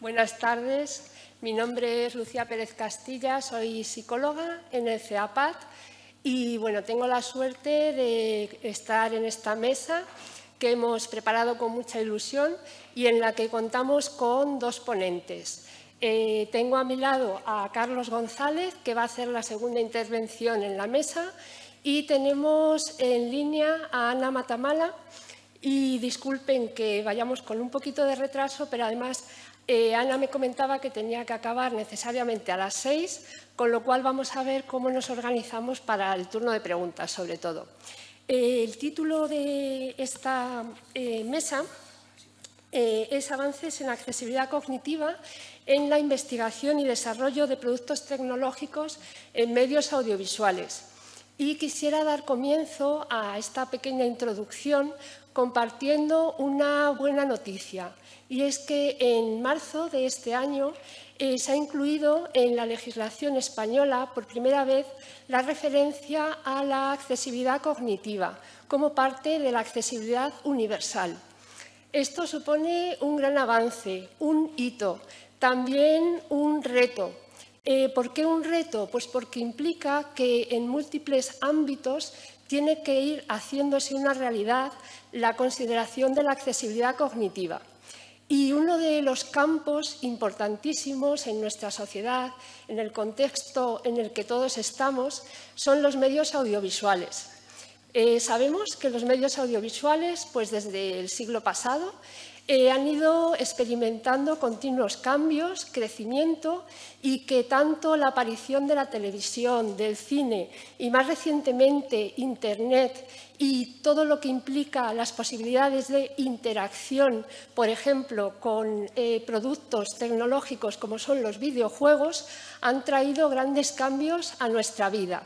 Buenas tardes, mi nombre es Lucía Pérez Castilla, soy psicóloga en el CEAPAT y tengo la suerte de estar en esta mesa que hemos preparado con mucha ilusión y en la que contamos con dos ponentes. Tengo a mi lado a Carlos González, que va a hacer la segunda intervención en la mesa, y tenemos en línea a Ana Matamala. Y disculpen que vayamos con un poquito de retraso, pero además Ana me comentaba que tenía que acabar necesariamente a las 6, con lo cual vamos a ver cómo nos organizamos para el turno de preguntas, sobre todo. El título de esta mesa es Avances en accesibilidad cognitiva en la investigación y desarrollo de productos tecnológicos en medios audiovisuales. Y quisiera dar comienzo a esta pequeña introducción compartiendo una buena noticia, y es que en marzo de este año se ha incluido en la legislación española por primera vez la referencia a la accesibilidad cognitiva como parte de la accesibilidad universal. Esto supone un gran avance, un hito, también un reto. ¿Por qué un reto? Pues porque implica que en múltiples ámbitos tiene que ir haciéndose una realidad la consideración de la accesibilidad cognitiva. Y uno de los campos importantísimos en nuestra sociedad, en el contexto en el que todos estamos, son los medios audiovisuales. Sabemos que los medios audiovisuales, pues desde el siglo pasado, han ido experimentando continuos cambios, crecimiento, y que tanto la aparición de la televisión, del cine y más recientemente Internet y todo lo que implica las posibilidades de interacción, por ejemplo, con productos tecnológicos como son los videojuegos, han traído grandes cambios a nuestra vida.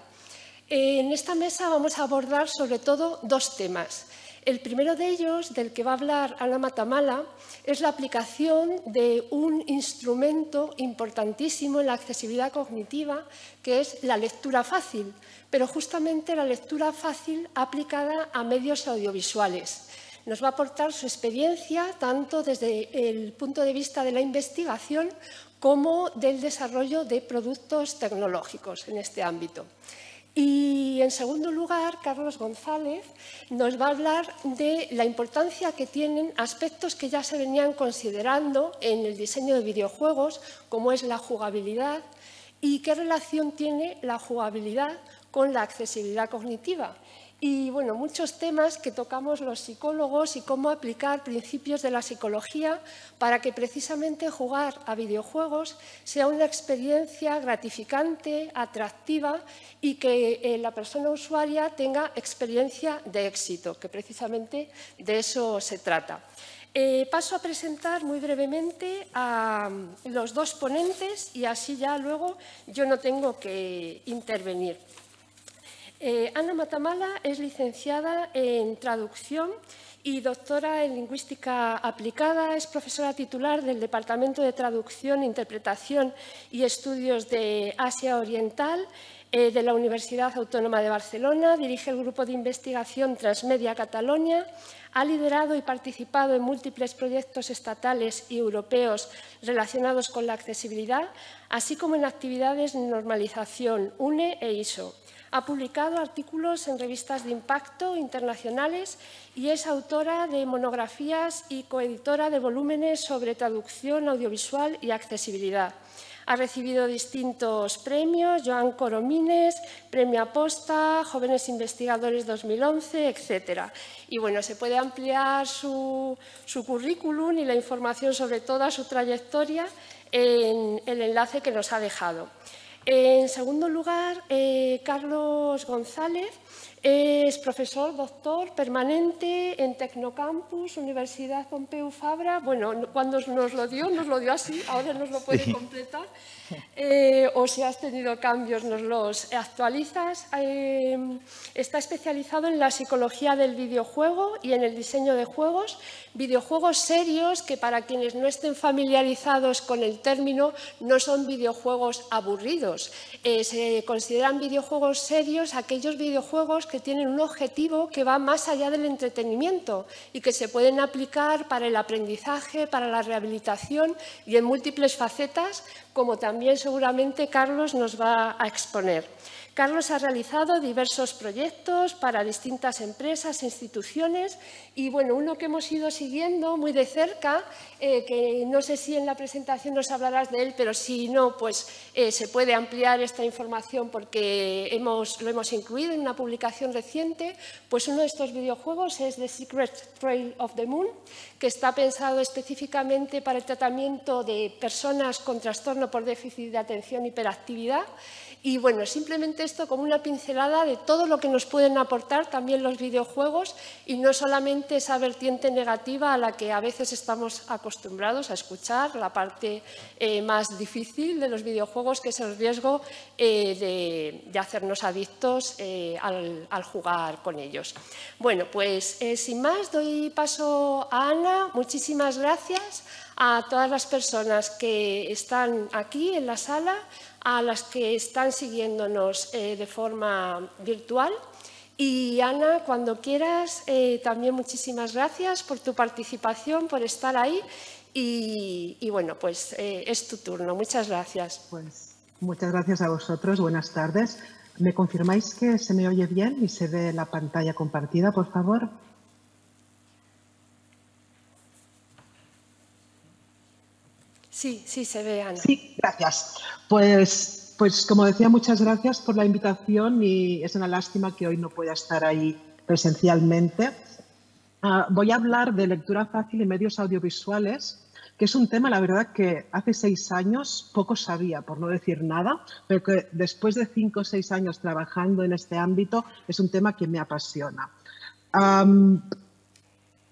En esta mesa vamos a abordar sobre todo dos temas. El primero de ellos, del que va a hablar Ana Matamala, es la aplicación de un instrumento importantísimo en la accesibilidad cognitiva, que es la lectura fácil, pero justamente la lectura fácil aplicada a medios audiovisuales. Nos va a aportar su experiencia tanto desde el punto de vista de la investigación como del desarrollo de productos tecnológicos en este ámbito. Y, en segundo lugar, Carlos González nos va a hablar de la importancia que tienen aspectos que ya se venían considerando en el diseño de videojuegos, como es la jugabilidad, y qué relación tiene la jugabilidad con la accesibilidad cognitiva. Y, muchos temas que tocamos los psicólogos y cómo aplicar principios de la psicología para que precisamente jugar a videojuegos sea una experiencia gratificante, atractiva y que la persona usuaria tenga experiencia de éxito, que precisamente de eso se trata. Paso a presentar muy brevemente a los dos ponentes y así ya luego yo no tengo que intervenir. Ana Matamala es licenciada en Traducción y doctora en Lingüística Aplicada. Es profesora titular del Departamento de Traducción, Interpretación y Estudios de Asia Oriental de la Universidad Autónoma de Barcelona. Dirige el Grupo de Investigación Transmedia Catalunya. Ha liderado y participado en múltiples proyectos estatales y europeos relacionados con la accesibilidad, así como en actividades de normalización UNE e ISO. Ha publicado artículos en revistas de impacto internacionales y es autora de monografías y coeditora de volúmenes sobre traducción audiovisual y accesibilidad. Ha recibido distintos premios, Joan Coromines, Premio Aposta, Jóvenes Investigadores 2011, etc. Y se puede ampliar su currículum y la información sobre toda su trayectoria en el enlace que nos ha dejado. En segundo lugar, Carlos González es profesor doctor permanente en Tecnocampus, Universidad Pompeu Fabra. Cuando nos lo dio así, ahora nos lo puede completar. O si has tenido cambios, nos los actualizas. Está especializado en la psicología del videojuego y en el diseño de juegos. Videojuegos serios, que para quienes no estén familiarizados con el término, no son videojuegos aburridos. Se consideran videojuegos serios aquellos videojuegos que tienen un objetivo que va más allá del entretenimiento y que se pueden aplicar para el aprendizaje, para la rehabilitación y en múltiples facetas, como también seguramente Carlos nos va a exponer. Carlos ha realizado diversos proyectos para distintas empresas e instituciones y, bueno, uno que hemos ido siguiendo muy de cerca, que no sé si en la presentación nos hablarás de él, pero si no, pues se puede ampliar esta información porque lo hemos incluido en una publicación reciente. Pues uno de estos videojuegos es The Secret Trail of the Moon, que está pensado específicamente para el tratamiento de personas con trastorno por déficit de atención y hiperactividad. Y bueno, simplemente esto como una pincelada de todo lo que nos pueden aportar también los videojuegos y no solamente esa vertiente negativa a la que a veces estamos acostumbrados a escuchar, la parte más difícil de los videojuegos, que es el riesgo de hacernos adictos al jugar con ellos. Bueno, pues sin más doy paso a Ana. Muchísimas gracias a todas las personas que están aquí en la sala, a las que están siguiéndonos de forma virtual. Y Ana, cuando quieras, también muchísimas gracias por tu participación, por estar ahí. Y bueno, pues es tu turno. Muchas gracias. Pues muchas gracias a vosotros. Buenas tardes. ¿Me confirmáis que se me oye bien y se ve la pantalla compartida, por favor? Sí, sí, se ve, Ana. Sí, gracias. Pues como decía, muchas gracias por la invitación y es una lástima que hoy no pueda estar ahí presencialmente. Voy a hablar de lectura fácil y medios audiovisuales, que es un tema, la verdad, que hace 6 años poco sabía, por no decir nada, pero que después de 5 o 6 años trabajando en este ámbito es un tema que me apasiona.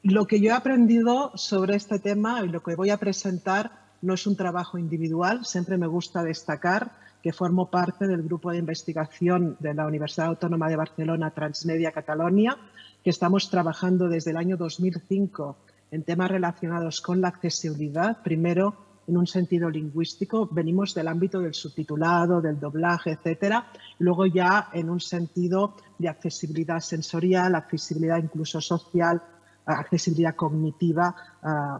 Lo que yo he aprendido sobre este tema y lo que voy a presentar no es un trabajo individual. Siempre me gusta destacar que formo parte del grupo de investigación de la Universidad Autónoma de Barcelona Transmedia Catalonia, que estamos trabajando desde el año 2005 en temas relacionados con la accesibilidad. Primero, en un sentido lingüístico, venimos del ámbito del subtitulado, del doblaje, etcétera. Luego ya en un sentido de accesibilidad sensorial, accesibilidad incluso social, accesibilidad cognitiva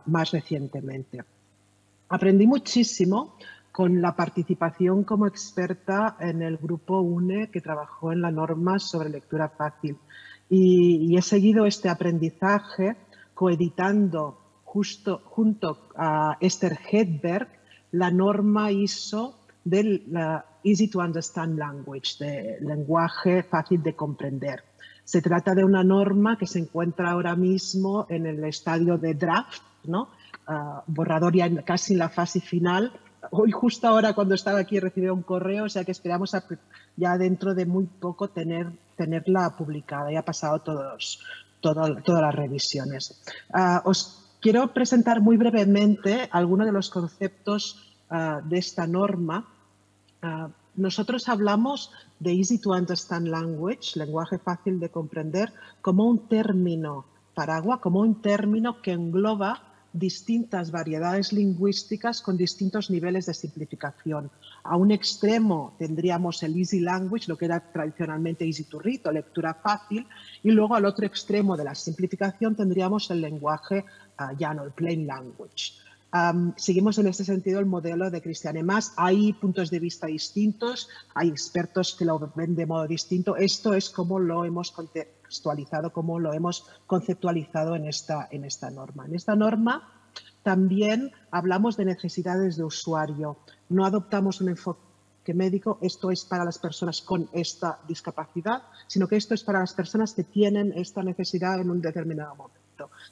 más recientemente. Aprendí muchísimo con la participación como experta en el grupo UNE que trabajó en la norma sobre lectura fácil y he seguido este aprendizaje coeditando junto a Esther Hedberg la norma ISO del Easy to Understand Language, de lenguaje fácil de comprender. Se trata de una norma que se encuentra ahora mismo en el estadio de draft, ¿no? Borrador ya casi en la fase final. Hoy, justo ahora, cuando estaba aquí, recibí un correo, o sea que esperamos ya dentro de muy poco tenerla publicada. Ya ha pasado todas las revisiones. Os quiero presentar muy brevemente algunos de los conceptos de esta norma. Nosotros hablamos de Easy to Understand Language, lenguaje fácil de comprender, como un término paraguas, como un término que engloba distintas variedades lingüísticas con distintos niveles de simplificación. A un extremo tendríamos el Easy Language, lo que era tradicionalmente Easy to Read o lectura fácil, y luego al otro extremo de la simplificación tendríamos el lenguaje llano, el Plain Language. Seguimos en este sentido el modelo de Christiane Mas. Hay puntos de vista distintos, hay expertos que lo ven de modo distinto. Esto es como lo hemos contextualizado, como lo hemos conceptualizado en esta norma. En esta norma también hablamos de necesidades de usuario. No adoptamos un enfoque médico, esto es para las personas con esta discapacidad, sino que esto es para las personas que tienen esta necesidad en un determinado momento.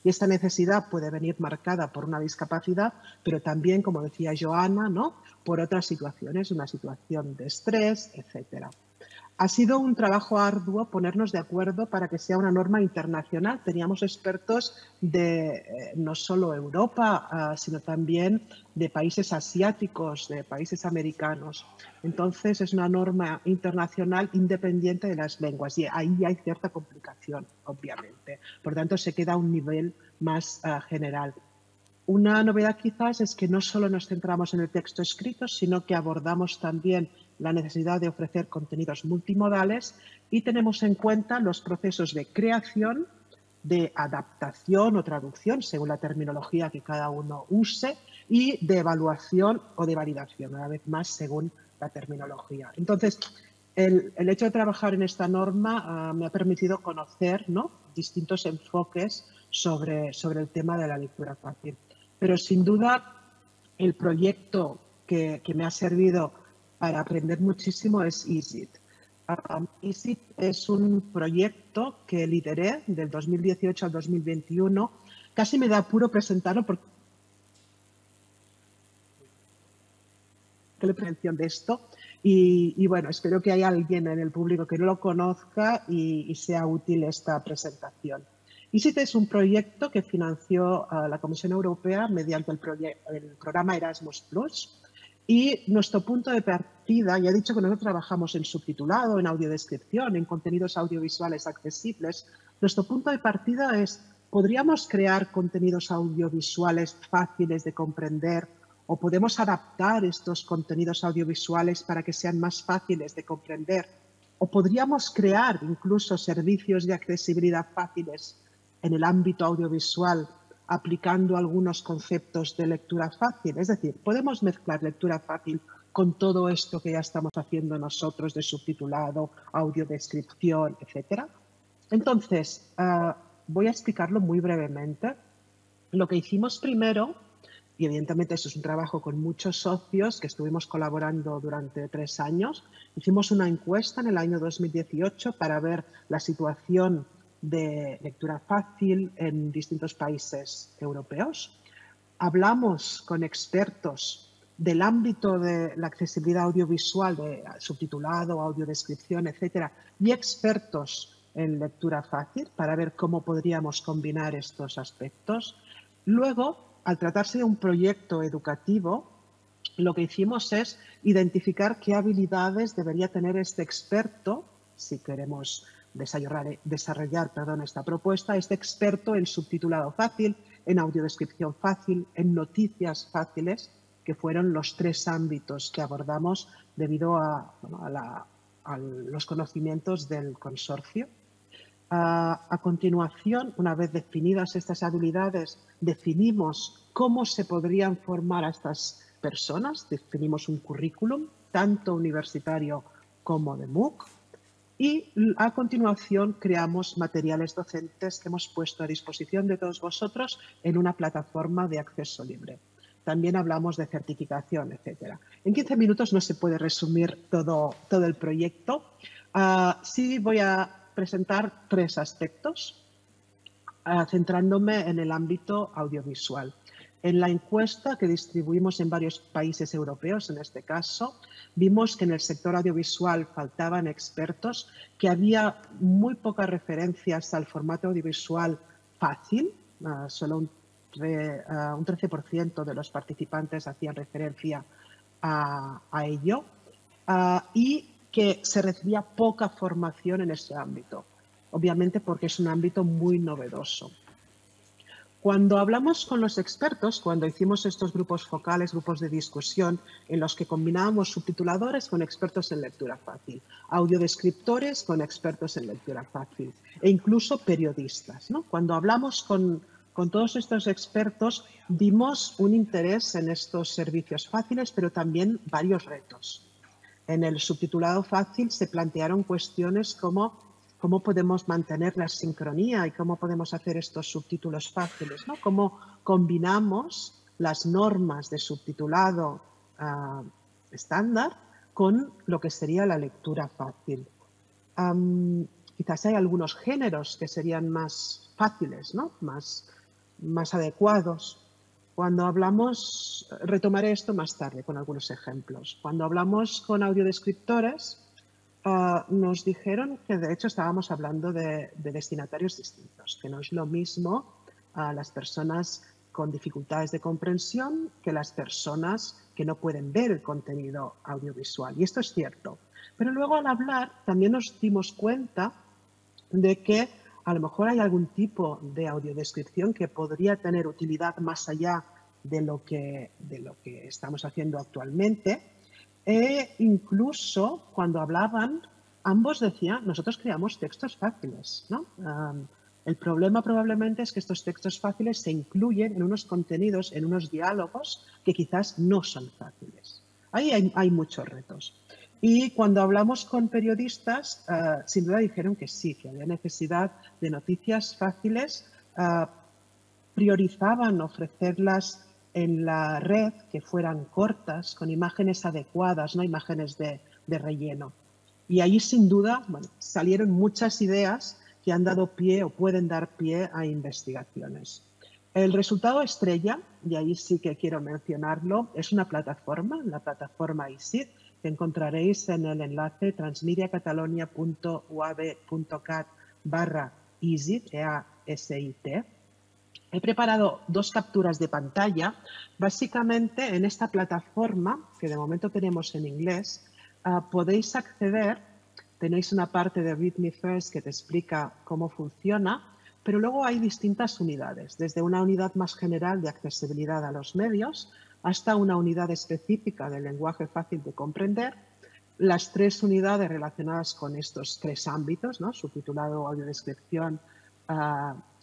Y esta necesidad puede venir marcada por una discapacidad, pero también, como decía Joana, ¿no?, por otras situaciones, una situación de estrés, etcétera. Ha sido un trabajo arduo ponernos de acuerdo para que sea una norma internacional. Teníamos expertos de no solo Europa, sino también de países asiáticos, de países americanos. Entonces, es una norma internacional independiente de las lenguas y ahí hay cierta complicación, obviamente. Por tanto, se queda a un nivel más general. Una novedad quizás es que no solo nos centramos en el texto escrito, sino que abordamos también la necesidad de ofrecer contenidos multimodales y tenemos en cuenta los procesos de creación, de adaptación o traducción, según la terminología que cada uno use, y de evaluación o de validación, una vez más, según la terminología. Entonces, el hecho de trabajar en esta norma me ha permitido conocer, ¿no?, distintos enfoques sobre el tema de la lectura fácil. Pero sin duda el proyecto que me ha servido para aprender muchísimo es EASIT. EASIT es un proyecto que lideré del 2018 al 2021. Casi me da apuro presentarlo porque la prevención de esto. Y bueno, espero que haya alguien en el público que no lo conozca y sea útil esta presentación. EASIT es un proyecto que financió la Comisión Europea mediante el programa Erasmus+. Y nuestro punto de partida, ya he dicho que nosotros trabajamos en subtitulado, en audiodescripción, en contenidos audiovisuales accesibles. Nuestro punto de partida es, ¿podríamos crear contenidos audiovisuales fáciles de comprender o podemos adaptar estos contenidos audiovisuales para que sean más fáciles de comprender? ¿O podríamos crear incluso servicios de accesibilidad fáciles en el ámbito audiovisual aplicando algunos conceptos de lectura fácil? Es decir, podemos mezclar lectura fácil con todo esto que ya estamos haciendo nosotros de subtitulado, audiodescripción, etcétera. Entonces, voy a explicarlo muy brevemente. Lo que hicimos primero, y evidentemente eso es un trabajo con muchos socios que estuvimos colaborando durante 3 años, hicimos una encuesta en el año 2018 para ver la situación de lectura fácil en distintos países europeos. Hablamos con expertos del ámbito de la accesibilidad audiovisual, de subtitulado, audiodescripción, etcétera, y expertos en lectura fácil para ver cómo podríamos combinar estos aspectos. Luego, al tratarse de un proyecto educativo, lo que hicimos es identificar qué habilidades debería tener este experto, si queremos desarrollar esta propuesta, este experto en subtitulado fácil, en audiodescripción fácil, en noticias fáciles, que fueron los 3 ámbitos que abordamos debido a los conocimientos del consorcio. A continuación, una vez definidas estas habilidades, definimos cómo se podrían formar a estas personas, definimos un currículum, tanto universitario como de MOOC, y a continuación creamos materiales docentes que hemos puesto a disposición de todos vosotros en una plataforma de acceso libre. También hablamos de certificación, etcétera. En 15 minutos no se puede resumir todo el proyecto. Sí voy a presentar 3 aspectos, centrándome en el ámbito audiovisual. En la encuesta que distribuimos en varios países europeos, en este caso, vimos que en el sector audiovisual faltaban expertos, que había muy pocas referencias al formato audiovisual fácil, solo un 13% de los participantes hacían referencia a ello, y que se recibía poca formación en ese ámbito, obviamente porque es un ámbito muy novedoso. Cuando hablamos con los expertos, cuando hicimos estos grupos focales, grupos de discusión, en los que combinábamos subtituladores con expertos en lectura fácil, audiodescriptores con expertos en lectura fácil e incluso periodistas, ¿no? Cuando hablamos con todos estos expertos, vimos un interés en estos servicios fáciles, pero también varios retos. En el subtitulado fácil se plantearon cuestiones como cómo podemos mantener la sincronía y cómo podemos hacer estos subtítulos fáciles, ¿no? Cómo combinamos las normas de subtitulado estándar con lo que sería la lectura fácil. Quizás hay algunos géneros que serían más fáciles, ¿no? más adecuados. Cuando hablamos, retomaré esto más tarde con algunos ejemplos. Cuando hablamos con audiodescriptores, nos dijeron que de hecho estábamos hablando de destinatarios distintos, que no es lo mismo las personas con dificultades de comprensión que las personas que no pueden ver el contenido audiovisual. Y esto es cierto. Pero luego al hablar también nos dimos cuenta de que a lo mejor hay algún tipo de audiodescripción que podría tener utilidad más allá de lo que estamos haciendo actualmente. E incluso cuando hablaban, ambos decían, nosotros creamos textos fáciles, ¿no? El problema probablemente es que estos textos fáciles se incluyen en unos contenidos, en unos diálogos que quizás no son fáciles. Ahí hay muchos retos. Y cuando hablamos con periodistas, sin duda dijeron que sí, que había necesidad de noticias fáciles, priorizaban ofrecerlas en la red, que fueran cortas, con imágenes adecuadas, no imágenes de relleno. Y ahí, sin duda, bueno, salieron muchas ideas que han dado pie o pueden dar pie a investigaciones. El resultado estrella, y ahí sí que quiero mencionarlo, es una plataforma, la plataforma ISIT, que encontraréis en el enlace transmediacatalonia.uab.cat/ISIT, E-A-S-I-T. He preparado 2 capturas de pantalla. Básicamente, en esta plataforma, que de momento tenemos en inglés, podéis acceder, tenéis una parte de Read Me First que te explica cómo funciona, pero luego hay distintas unidades, desde una unidad más general de accesibilidad a los medios hasta una unidad específica de lenguaje fácil de comprender, las 3 unidades relacionadas con estos 3 ámbitos, ¿no? Subtitulado, audiodescripción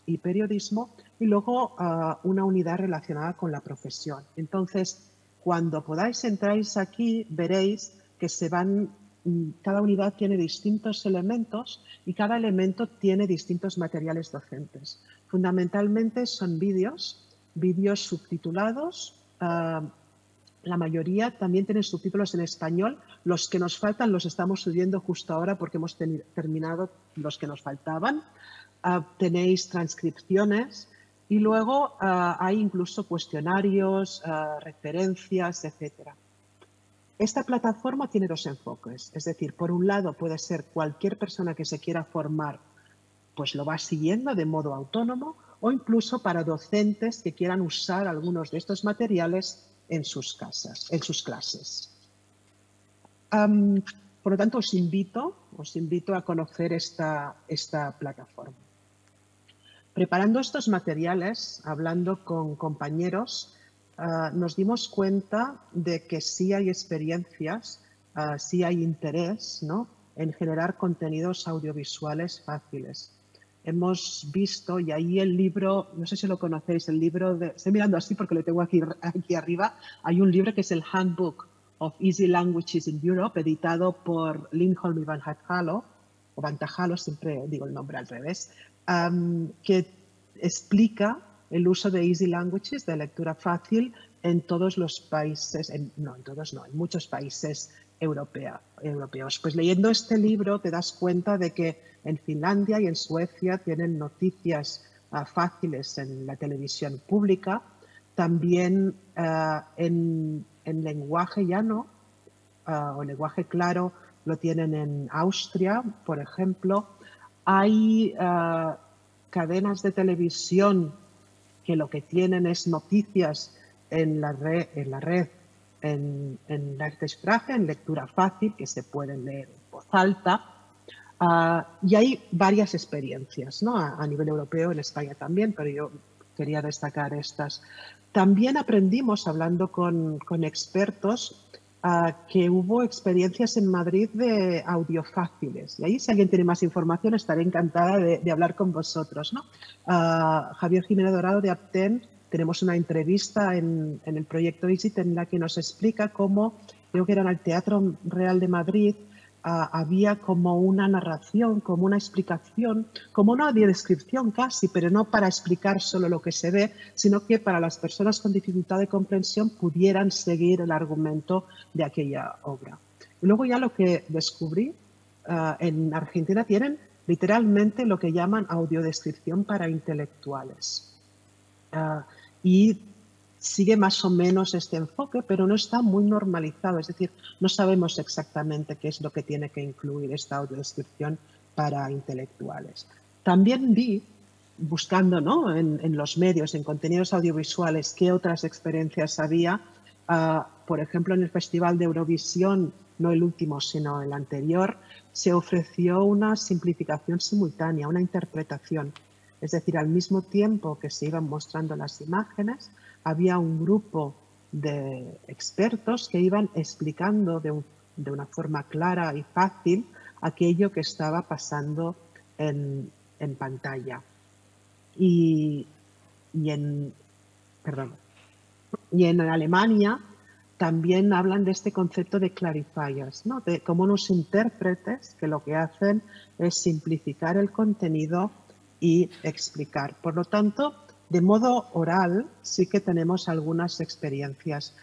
y periodismo, y luego una unidad relacionada con la profesión. Entonces, cuando podáis entráis aquí, veréis que cada unidad tiene distintos elementos y cada elemento tiene distintos materiales docentes. Fundamentalmente son vídeos subtitulados. La mayoría también tienen subtítulos en español. Los que nos faltan los estamos subiendo justo ahora porque hemos terminado los que nos faltaban. Tenéis transcripciones y luego hay incluso cuestionarios, referencias, etcétera. Esta plataforma tiene 2 enfoques, es decir, por un lado puede ser cualquier persona que se quiera formar, pues lo va siguiendo de modo autónomo, o incluso para docentes que quieran usar algunos de estos materiales en sus clases. Por lo tanto, os invito a conocer esta plataforma. Preparando estos materiales, hablando con compañeros, nos dimos cuenta de que sí hay experiencias, sí hay interés, ¿no?, en generar contenidos audiovisuales fáciles. Hemos visto, y ahí el libro, no sé si lo conocéis, el libro de, estoy mirando así porque lo tengo aquí arriba, hay un libro que es el Handbook of Easy Languages in Europe, editado por Lindholm y Van Halo, o Van Halo, siempre digo el nombre al revés, que explica el uso de Easy Languages, de lectura fácil, en todos los países, en muchos países europeos. Pues leyendo este libro te das cuenta de que en Finlandia y en Suecia tienen noticias fáciles en la televisión pública, también en lenguaje llano o lenguaje claro lo tienen en Austria, por ejemplo. Hay cadenas de televisión que lo que tienen es noticias en la red, en Leichtesprache, en lectura fácil, que se pueden leer en voz alta. Y hay varias experiencias, ¿no?, a nivel europeo, en España también, pero yo quería destacar estas. También aprendimos, hablando con expertos, que hubo experiencias en Madrid de audio fáciles. Y ahí, si alguien tiene más información, estaré encantada de hablar con vosotros, ¿no? Javier Jiménez Dorado de Apten, tenemos una entrevista en el proyecto ISIT en la que nos explica cómo, creo que era en el Teatro Real de Madrid, había como una narración, como una explicación, como una audiodescripción casi, pero no para explicar solo lo que se ve, sino que para las personas con dificultad de comprensión pudieran seguir el argumento de aquella obra. Y luego ya lo que descubrí, en Argentina tienen literalmente lo que llaman audiodescripción para intelectuales. Y sigue más o menos este enfoque, pero no está muy normalizado. Es decir, no sabemos exactamente qué es lo que tiene que incluir esta audiodescripción para intelectuales. También vi, buscando, ¿no?, en los medios, en contenidos audiovisuales, qué otras experiencias había. Por ejemplo, en el Festival de Eurovisión, no el último, sino el anterior, se ofreció una simplificación simultánea, una interpretación. Es decir, al mismo tiempo que se iban mostrando las imágenes, había un grupo de expertos que iban explicando de una forma clara y fácil aquello que estaba pasando en pantalla. Y en Alemania también hablan de este concepto de clarifiers, ¿no? De como unos intérpretes que lo que hacen es simplificar el contenido y explicar. Por lo tanto, de modo oral sí que tenemos algunas experiencias.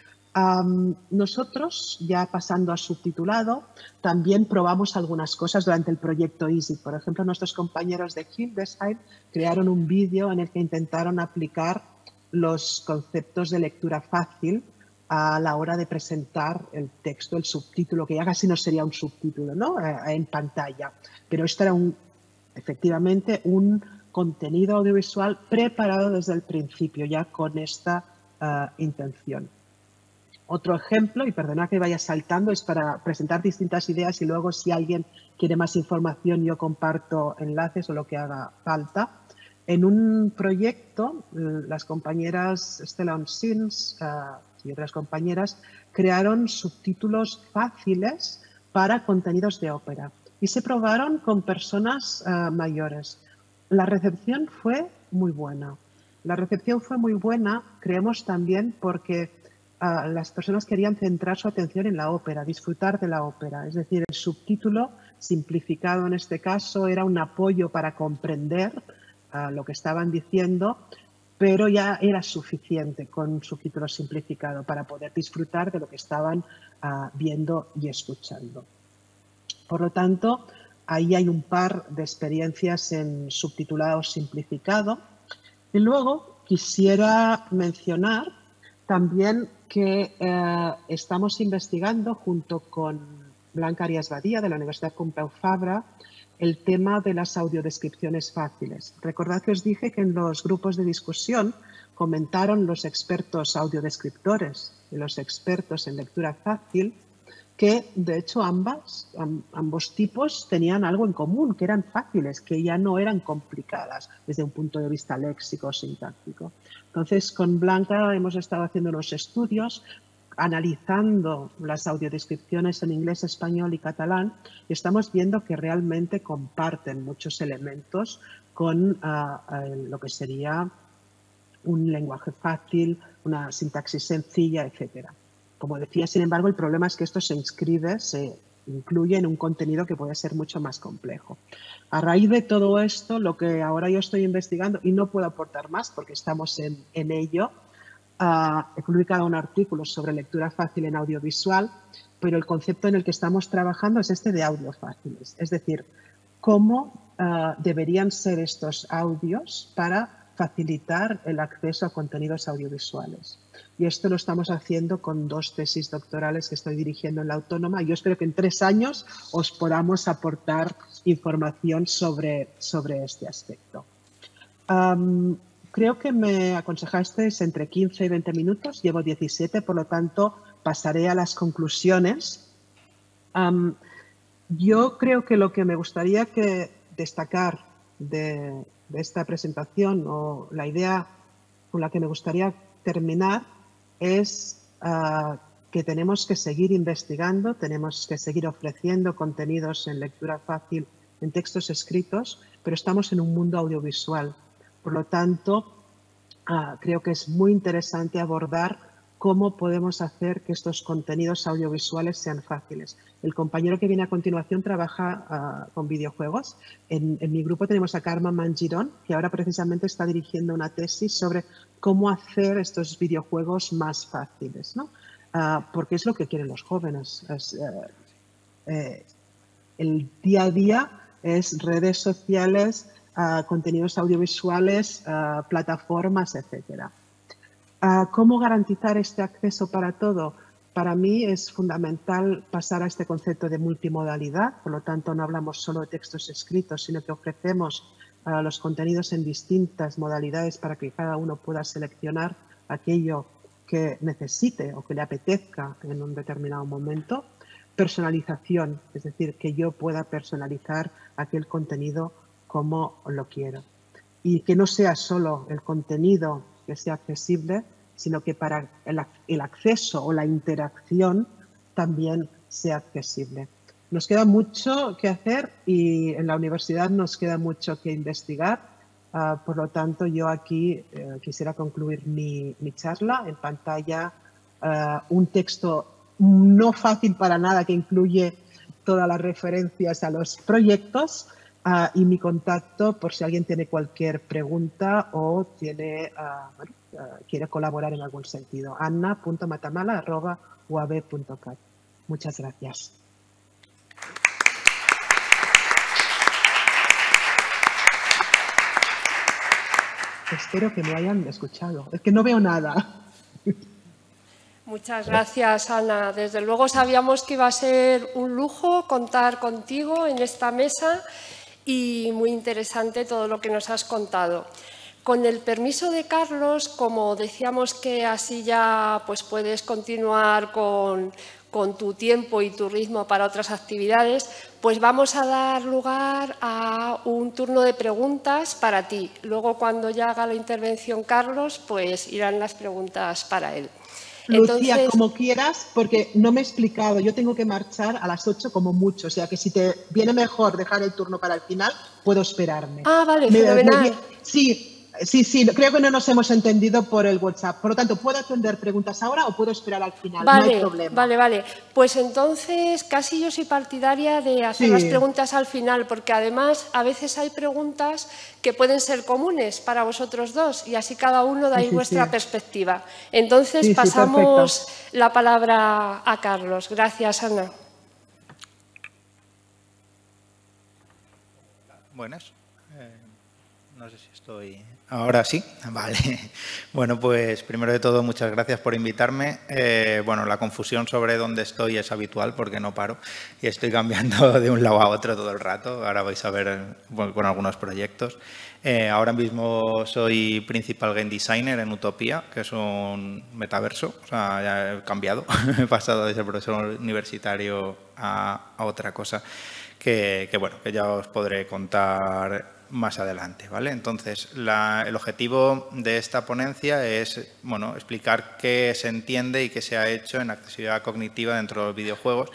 Nosotros, ya pasando a subtitulado, también probamos algunas cosas durante el proyecto EASY. Por ejemplo, nuestros compañeros de Hildesheim crearon un vídeo en el que intentaron aplicar los conceptos de lectura fácil a la hora de presentar el texto, el subtítulo, que ya casi no sería un subtítulo, ¿no? En pantalla. Pero esto era efectivamente un contenido audiovisual preparado desde el principio, ya con esta intención. Otro ejemplo, y perdona que vaya saltando, es para presentar distintas ideas y luego si alguien quiere más información yo comparto enlaces o lo que haga falta. En un proyecto, las compañeras Stella Onsins y otras compañeras crearon subtítulos fáciles para contenidos de ópera y se probaron con personas mayores. La recepción fue muy buena. La recepción fue muy buena, creemos también, porque las personas querían centrar su atención en la ópera, disfrutar de la ópera. Es decir, el subtítulo simplificado en este caso era un apoyo para comprender lo que estaban diciendo, pero ya era suficiente con un subtítulo simplificado para poder disfrutar de lo que estaban viendo y escuchando. Por lo tanto, ahí hay un par de experiencias en subtitulado simplificado. Y luego quisiera mencionar también que estamos investigando junto con Blanca Arias Badía de la Universidad Pompeu Fabra el tema de las audiodescripciones fáciles. Recordad que os dije que en los grupos de discusión comentaron los expertos audiodescriptores y los expertos en lectura fácil que, de hecho, ambos tipos tenían algo en común, que eran fáciles, que ya no eran complicadas desde un punto de vista léxico o sintáctico. Entonces, con Blanca hemos estado haciendo unos estudios analizando las audiodescripciones en inglés, español y catalán y estamos viendo que realmente comparten muchos elementos con lo que sería un lenguaje fácil, una sintaxis sencilla, etcétera. Como decía, sin embargo, el problema es que esto se incluye en un contenido que puede ser mucho más complejo. A raíz de todo esto, lo que ahora yo estoy investigando, y no puedo aportar más porque estamos en ello, he publicado un artículo sobre lectura fácil en audiovisual, pero el concepto en el que estamos trabajando es este de audio fáciles. Es decir, cómo deberían ser estos audios para facilitar el acceso a contenidos audiovisuales. Y esto lo estamos haciendo con 2 tesis doctorales que estoy dirigiendo en la Autónoma. Yo espero que en 3 años os podamos aportar información sobre este aspecto. Creo que me aconsejasteis entre 15 y 20 minutos. Llevo 17, por lo tanto, pasaré a las conclusiones. Yo creo que lo que me gustaría destacar de esta presentación o la idea con la que me gustaría terminar es que tenemos que seguir investigando, tenemos que seguir ofreciendo contenidos en lectura fácil, en textos escritos, pero estamos en un mundo audiovisual. Por lo tanto, creo que es muy interesante abordar cómo podemos hacer que estos contenidos audiovisuales sean fáciles. El compañero que viene a continuación trabaja con videojuegos. En mi grupo tenemos a Carme Mangirón, que ahora precisamente está dirigiendo una tesis sobre cómo hacer estos videojuegos más fáciles, ¿no? Porque es lo que quieren los jóvenes. El día a día es redes sociales, contenidos audiovisuales, plataformas, etcétera. ¿Cómo garantizar este acceso para todo? Para mí es fundamental pasar a este concepto de multimodalidad, por lo tanto no hablamos solo de textos escritos, sino que ofrecemos los contenidos en distintas modalidades para que cada uno pueda seleccionar aquello que necesite o que le apetezca en un determinado momento. Personalización, es decir, que yo pueda personalizar aquel contenido como lo quiero. Y que no sea solo el contenido que sea accesible, sino que para el acceso o la interacción también sea accesible. Nos queda mucho que hacer y en la universidad nos queda mucho que investigar. Por lo tanto, yo aquí quisiera concluir mi charla. En pantalla un texto no fácil para nada que incluye todas las referencias a los proyectos y mi contacto por si alguien tiene cualquier pregunta o quiere colaborar en algún sentido. anna.matamala@uab.cat. Muchas gracias. Espero que me hayan escuchado. Es que no veo nada. Muchas gracias, Ana. Desde luego sabíamos que iba a ser un lujo contar contigo en esta mesa y muy interesante todo lo que nos has contado. Con el permiso de Carlos, como decíamos que así ya pues puedes continuar con tu tiempo y tu ritmo para otras actividades, pues vamos a dar lugar a un turno de preguntas para ti. Luego, cuando ya haga la intervención Carlos, pues irán las preguntas para él. Lucía, entonces, como quieras, porque no me he explicado. Yo tengo que marchar a las 8 como mucho. O sea, que si te viene mejor dejar el turno para el final, puedo esperarme. Ah, vale, fenomenal. Sí, creo que no nos hemos entendido por el WhatsApp. Por lo tanto, ¿puedo atender preguntas ahora o puedo esperar al final? Vale, no hay problema. Vale. Pues entonces casi yo soy partidaria de hacer las preguntas al final, porque además a veces hay preguntas que pueden ser comunes para vosotros dos y así cada uno dais vuestra perspectiva. Entonces pasamos la palabra a Carlos. Gracias, Ana. Buenas. No sé si estoy... Ahora sí, vale. Bueno, pues primero de todo, muchas gracias por invitarme. Bueno, la confusión sobre dónde estoy es habitual porque no paro y estoy cambiando de un lado a otro todo el rato. Ahora vais a ver con algunos proyectos. Ahora mismo soy Principal Game Designer en Utopía, que es un metaverso. O sea, ya he cambiado, he pasado de ser profesor universitario a otra cosa que ya os podré contar más adelante, ¿vale? Entonces, el objetivo de esta ponencia es, explicar qué se entiende y qué se ha hecho en accesibilidad cognitiva dentro de los videojuegos,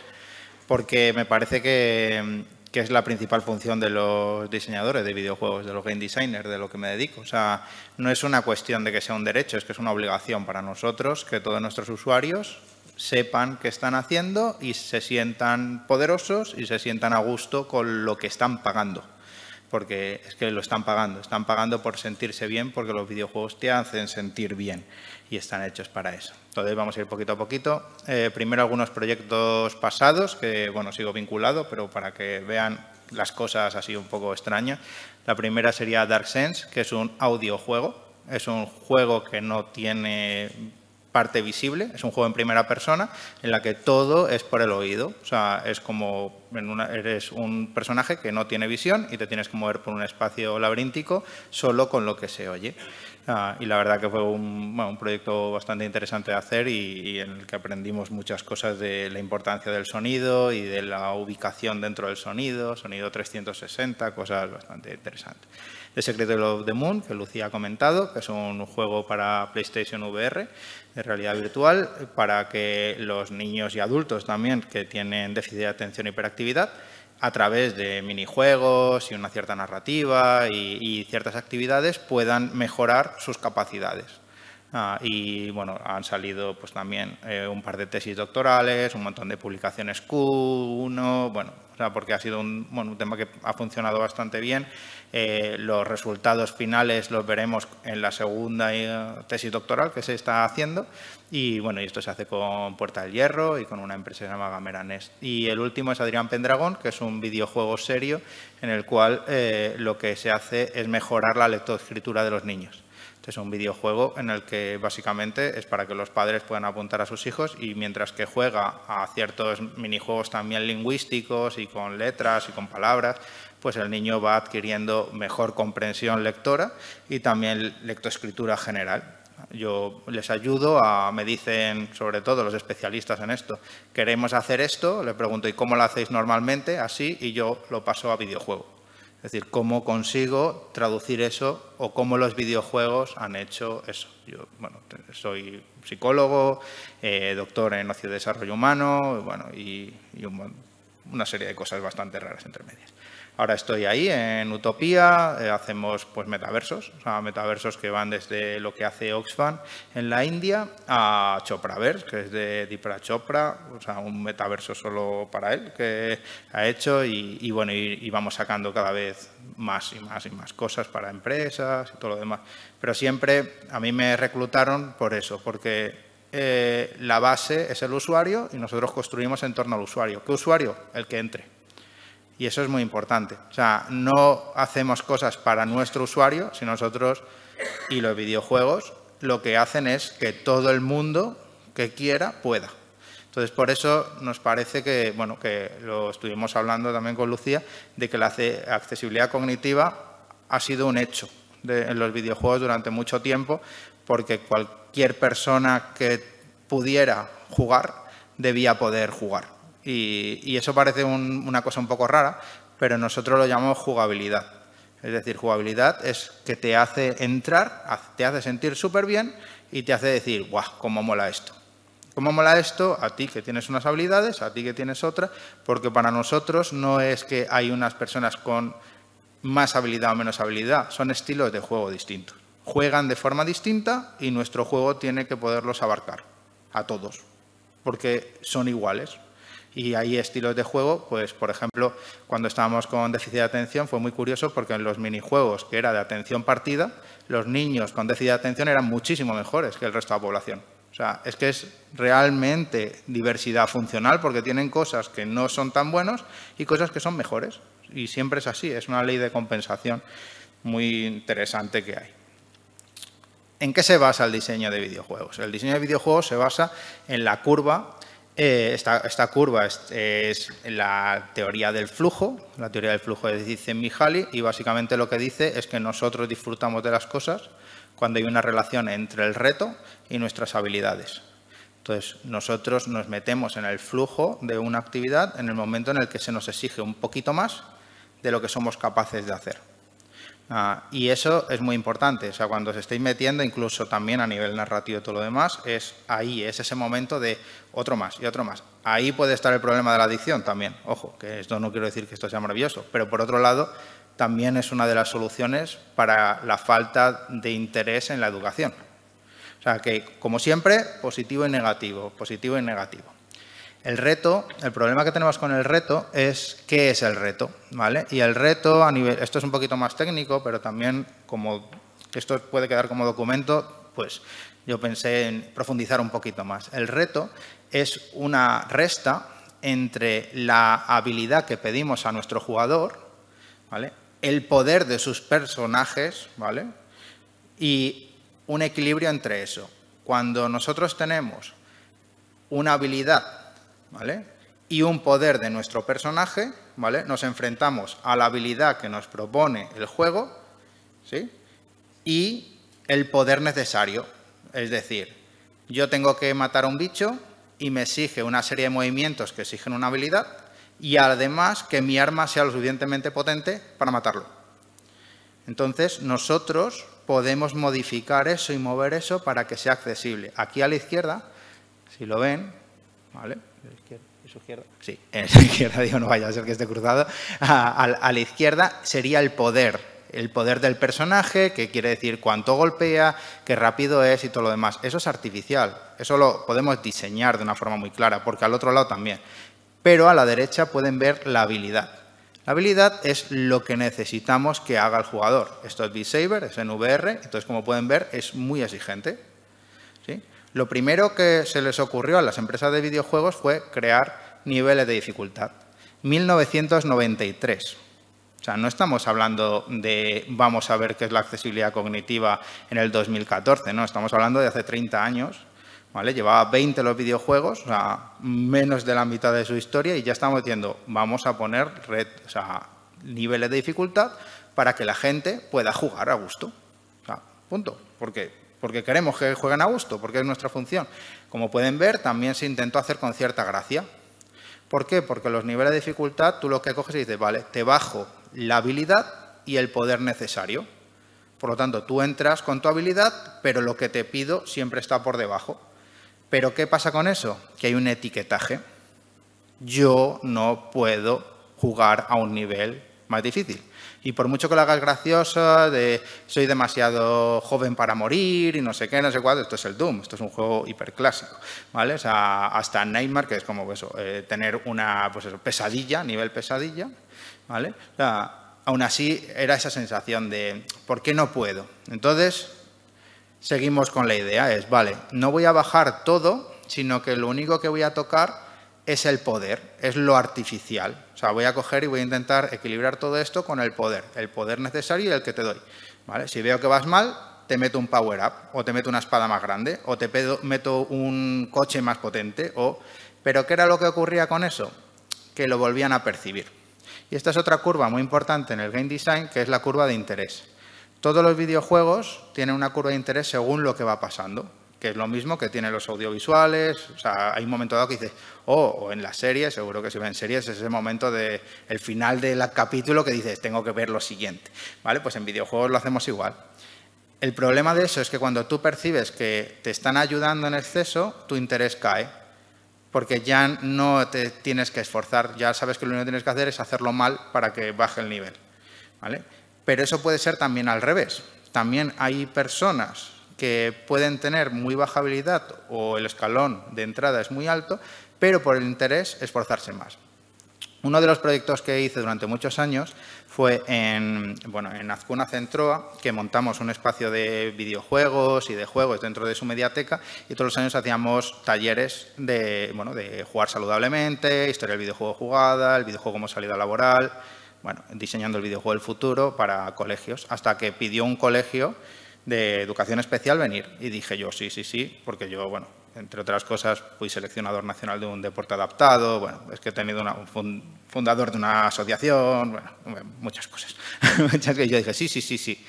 porque me parece que es la principal función de los diseñadores de videojuegos, de los game designers, de lo que me dedico. O sea, no es una cuestión de que sea un derecho, es que es una obligación para nosotros que todos nuestros usuarios sepan qué están haciendo y se sientan poderosos y se sientan a gusto con lo que están pagando. Porque es que lo están pagando por sentirse bien, porque los videojuegos te hacen sentir bien y están hechos para eso. Entonces vamos a ir poquito a poquito. Primero algunos proyectos pasados, que sigo vinculado, pero para que vean las cosas así un poco extrañas. La primera sería Dark Sense, que es un audiojuego. Es un juego que no tiene parte visible, es un juego en primera persona en la que todo es por el oído. O sea, es como eres un personaje que no tiene visión y te tienes que mover por un espacio laberíntico solo con lo que se oye. Y la verdad que fue un proyecto bastante interesante de hacer y en el que aprendimos muchas cosas de la importancia del sonido y de la ubicación dentro del sonido 360, cosas bastante interesantes. The Secret of the Moon, que Lucía ha comentado, que es un juego para PlayStation VR de realidad virtual para que los niños y adultos también que tienen déficit de atención y hiperactividad, a través de minijuegos y una cierta narrativa y ciertas actividades puedan mejorar sus capacidades. Han salido pues también un par de tesis doctorales, un montón de publicaciones Q1, porque ha sido un tema que ha funcionado bastante bien. Los resultados finales los veremos en la segunda tesis doctoral que se está haciendo y esto se hace con Puerta del Hierro y con una empresa que se llama Gamera Nest. Y el último es Adrián Pendragón, que es un videojuego serio en el cual lo que se hace es mejorar la lectoescritura de los niños. Es un videojuego en el que básicamente es para que los padres puedan apuntar a sus hijos y mientras que juega a ciertos minijuegos también lingüísticos y con letras y con palabras, pues el niño va adquiriendo mejor comprensión lectora y también lectoescritura general. Yo les ayudo, me dicen, sobre todo los especialistas en esto, queremos hacer esto, le pregunto, ¿y cómo lo hacéis normalmente? Así, y yo lo paso a videojuego. Es decir, cómo consigo traducir eso o cómo los videojuegos han hecho eso. Yo, bueno, soy psicólogo, doctor en ocio y desarrollo humano, bueno, y una serie de cosas bastante raras entre medias. Ahora estoy ahí en Utopía, hacemos pues metaversos, o sea, metaversos que van desde lo que hace Oxfam en la India a Chopraverse, que es de Deepak Chopra, o sea, un metaverso solo para él que ha hecho y bueno, y vamos sacando cada vez más y más y más cosas para empresas y todo lo demás. Pero siempre a mí me reclutaron por eso, porque la base es el usuario y nosotros construimos en torno al usuario. ¿Qué usuario? El que entre. Y eso es muy importante. O sea, no hacemos cosas para nuestro usuario, sino nosotros y los videojuegos lo que hacen es que todo el mundo que quiera pueda. Entonces, por eso nos parece que, bueno, que lo estuvimos hablando también con Lucía, de que la accesibilidad cognitiva ha sido un hecho en los videojuegos durante mucho tiempo, porque cualquier persona que pudiera jugar debía poder jugar. Y eso parece una cosa un poco rara, pero nosotros lo llamamos jugabilidad. Es decir, jugabilidad es que te hace entrar, te hace sentir súper bien y te hace decir, ¡guau! ¿Cómo mola esto? ¿Cómo mola esto? A ti que tienes unas habilidades, a ti que tienes otra, porque para nosotros no es que hay unas personas con más habilidad o menos habilidad, son estilos de juego distintos. Juegan de forma distinta y nuestro juego tiene que poderlos abarcar a todos, porque son iguales. Y hay estilos de juego, pues por ejemplo, cuando estábamos con déficit de atención fue muy curioso porque en los minijuegos que era de atención partida, los niños con déficit de atención eran muchísimo mejores que el resto de la población. O sea, es que es realmente diversidad funcional porque tienen cosas que no son tan buenos y cosas que son mejores. Y siempre es así, es una ley de compensación muy interesante que hay. ¿En qué se basa el diseño de videojuegos? El diseño de videojuegos se basa en la curva. Esta curva es la teoría del flujo, la teoría del flujo de Csikszentmihalyi, y básicamente lo que dice es que nosotros disfrutamos de las cosas cuando hay una relación entre el reto y nuestras habilidades. Entonces, nosotros nos metemos en el flujo de una actividad en el momento en el que se nos exige un poquito más de lo que somos capaces de hacer. Y eso es muy importante, o sea, cuando os estéis metiendo, incluso también a nivel narrativo y todo lo demás, es ahí, es ese momento de otro más y otro más. Ahí puede estar el problema de la adicción también, ojo, que esto no quiero decir que esto sea maravilloso, pero por otro lado, también es una de las soluciones para la falta de interés en la educación. O sea, que como siempre, positivo y negativo, positivo y negativo. El reto, el problema que tenemos con el reto es ¿qué es el reto? ¿Vale? Y el reto, a nivel, esto es un poquito más técnico, pero también como esto puede quedar como documento, pues yo pensé en profundizar un poquito más. El reto es una resta entre la habilidad que pedimos a nuestro jugador, ¿vale? El poder de sus personajes, ¿vale? Y un equilibrio entre eso. Cuando nosotros tenemos una habilidad, ¿vale? Y un poder de nuestro personaje, ¿vale? Nos enfrentamos a la habilidad que nos propone el juego, ¿sí? Y el poder necesario. Es decir, yo tengo que matar a un bicho y me exige una serie de movimientos que exigen una habilidad y además que mi arma sea lo suficientemente potente para matarlo. Entonces, nosotros podemos modificar eso y mover eso para que sea accesible. Aquí a la izquierda, si lo ven, ¿vale? ¿Es su izquierda? Sí, en su izquierda, digo, no vaya a ser que esté cruzado. A la izquierda sería el poder del personaje, que quiere decir cuánto golpea, qué rápido es y todo lo demás. Eso es artificial, eso lo podemos diseñar de una forma muy clara, porque al otro lado también. Pero a la derecha pueden ver la habilidad. La habilidad es lo que necesitamos que haga el jugador. Esto es Beat Saber, es en VR, entonces como pueden ver es muy exigente, ¿sí? Lo primero que se les ocurrió a las empresas de videojuegos fue crear niveles de dificultad. 1993. O sea, no estamos hablando de vamos a ver qué es la accesibilidad cognitiva en el 2014, no, estamos hablando de hace 30 años, ¿vale? Llevaba 20 los videojuegos, o sea, menos de la mitad de su historia y ya estamos diciendo vamos a poner niveles de dificultad para que la gente pueda jugar a gusto. O sea, punto. Porque queremos que jueguen a gusto, porque es nuestra función. Como pueden ver, también se intentó hacer con cierta gracia. ¿Por qué? Porque los niveles de dificultad tú lo que coges y dices, vale, te bajo la habilidad y el poder necesario. Por lo tanto, tú entras con tu habilidad, pero lo que te pido siempre está por debajo. ¿Pero qué pasa con eso? Que hay un etiquetaje. Yo no puedo jugar a un nivel más difícil. Y por mucho que lo hagas graciosa, de soy demasiado joven para morir y no sé qué, no sé cuánto, esto es el Doom, esto es un juego hiperclásico, ¿vale? O sea, hasta Nightmare, que es como eso, tener una pesadilla, nivel pesadilla, ¿vale? O sea, aún así era esa sensación de ¿por qué no puedo? Entonces, seguimos con la idea, es, vale, no voy a bajar todo, sino que lo único que voy a tocar es el poder, es lo artificial. O sea, voy a coger y voy a intentar equilibrar todo esto con el poder necesario y el que te doy, ¿vale? Si veo que vas mal, te meto un power-up, o te meto una espada más grande, o te meto un coche más potente, ¿Pero qué era lo que ocurría con eso? Que lo volvían a percibir. Y esta es otra curva muy importante en el game design, que es la curva de interés. Todos los videojuegos tienen una curva de interés según lo que va pasando, que es lo mismo que tienen los audiovisuales. O sea, hay un momento dado que dices, o en las series, seguro que si ven series, es ese momento del final del capítulo que dices, tengo que ver lo siguiente, ¿vale? Pues en videojuegos lo hacemos igual. El problema de eso es que cuando tú percibes que te están ayudando en exceso, tu interés cae, porque ya no te tienes que esforzar, ya sabes que lo único que tienes que hacer es hacerlo mal para que baje el nivel, ¿vale? Pero eso puede ser también al revés. También hay personas que pueden tener muy baja habilidad o el escalón de entrada es muy alto, pero por el interés esforzarse más. Uno de los proyectos que hice durante muchos años fue en Azcuna Centroa, que montamos un espacio de videojuegos y de juegos dentro de su mediateca, y todos los años hacíamos talleres de jugar saludablemente, historia del videojuego jugada, el videojuego como salida laboral, diseñando el videojuego del futuro para colegios, hasta que pidió un colegio de educación especial venir. Y dije yo, sí, porque yo, entre otras cosas, fui seleccionador nacional de un deporte adaptado, es que he tenido un fundador de una asociación, muchas cosas. Muchas que yo dije, sí.